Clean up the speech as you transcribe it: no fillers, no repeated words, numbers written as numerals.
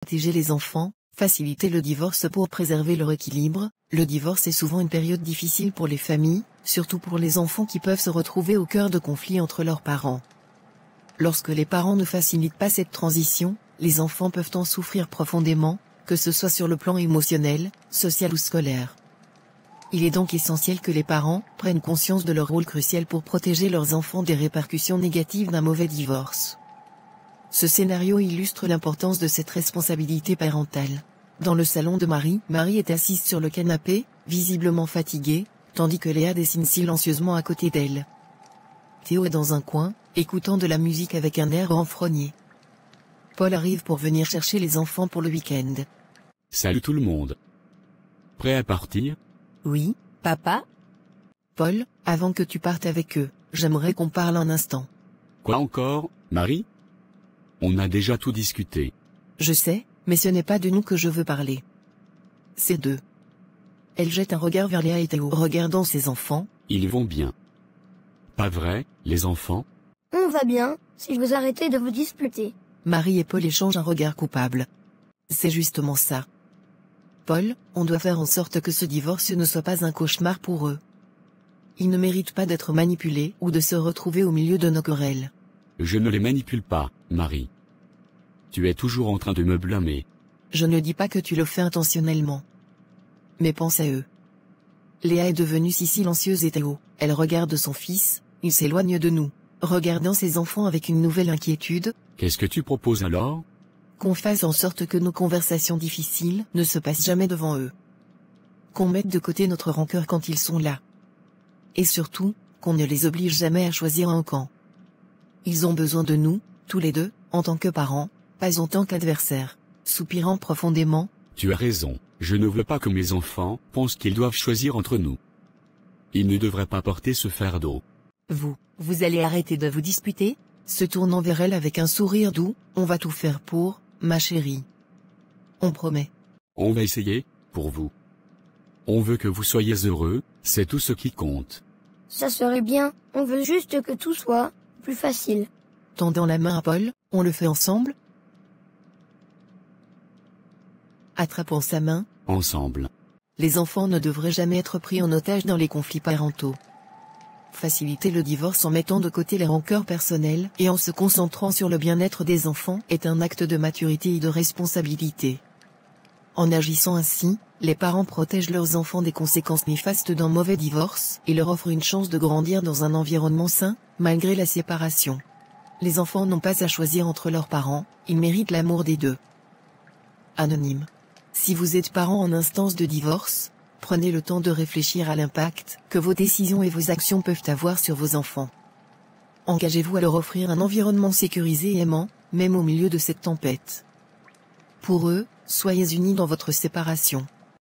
Protéger les enfants, faciliter le divorce pour préserver leur équilibre. Le divorce est souvent une période difficile pour les familles, surtout pour les enfants qui peuvent se retrouver au cœur de conflits entre leurs parents. Lorsque les parents ne facilitent pas cette transition, les enfants peuvent en souffrir profondément, que ce soit sur le plan émotionnel, social ou scolaire. Il est donc essentiel que les parents prennent conscience de leur rôle crucial pour protéger leurs enfants des répercussions négatives d'un mauvais divorce. Ce scénario illustre l'importance de cette responsabilité parentale. Dans le salon de Marie est assise sur le canapé, visiblement fatiguée, tandis que Léa dessine silencieusement à côté d'elle. Théo est dans un coin, écoutant de la musique avec un air renfrogné. Paul arrive pour venir chercher les enfants pour le week-end. Salut tout le monde. Prêt à partir? Oui, papa? Paul, avant que tu partes avec eux, j'aimerais qu'on parle un instant. Quoi encore, Marie? On a déjà tout discuté. Je sais, mais ce n'est pas de nous que je veux parler. C'est d'eux. Elle jette un regard vers Léa et Théo regardant ses enfants. Ils vont bien. Pas vrai, les enfants? On va bien, si vous arrêtez de vous disputer. Marie et Paul échangent un regard coupable. C'est justement ça. Paul, on doit faire en sorte que ce divorce ne soit pas un cauchemar pour eux. Ils ne méritent pas d'être manipulés ou de se retrouver au milieu de nos querelles. Je ne les manipule pas, Marie. Tu es toujours en train de me blâmer. Je ne dis pas que tu le fais intentionnellement. Mais pense à eux. Léa est devenue si silencieuse et Théo, elle regarde son fils, il s'éloigne de nous, regardant ses enfants avec une nouvelle inquiétude. Qu'est-ce que tu proposes alors? Qu'on fasse en sorte que nos conversations difficiles ne se passent jamais devant eux. Qu'on mette de côté notre rancœur quand ils sont là. Et surtout, qu'on ne les oblige jamais à choisir un camp. Ils ont besoin de nous, tous les deux, en tant que parents, pas en tant qu'adversaires. Soupirant profondément. Tu as raison, je ne veux pas que mes enfants pensent qu'ils doivent choisir entre nous. Ils ne devraient pas porter ce fardeau. Vous allez arrêter de vous disputer? Se tournant vers elle avec un sourire doux, on va tout faire pour, ma chérie. On promet. On va essayer, pour vous. On veut que vous soyez heureux, c'est tout ce qui compte. Ça serait bien, on veut juste que tout soit plus facile. Tendant la main à Paul, on le fait ensemble? Attrapant sa main. Ensemble. Les enfants ne devraient jamais être pris en otage dans les conflits parentaux. Faciliter le divorce en mettant de côté les rancœurs personnelles et en se concentrant sur le bien-être des enfants est un acte de maturité et de responsabilité. En agissant ainsi, les parents protègent leurs enfants des conséquences néfastes d'un mauvais divorce et leur offrent une chance de grandir dans un environnement sain, malgré la séparation. Les enfants n'ont pas à choisir entre leurs parents, ils méritent l'amour des deux. Anonyme. Si vous êtes parent en instance de divorce, prenez le temps de réfléchir à l'impact que vos décisions et vos actions peuvent avoir sur vos enfants. Engagez-vous à leur offrir un environnement sécurisé et aimant, même au milieu de cette tempête. Pour eux, soyez unis dans votre séparation.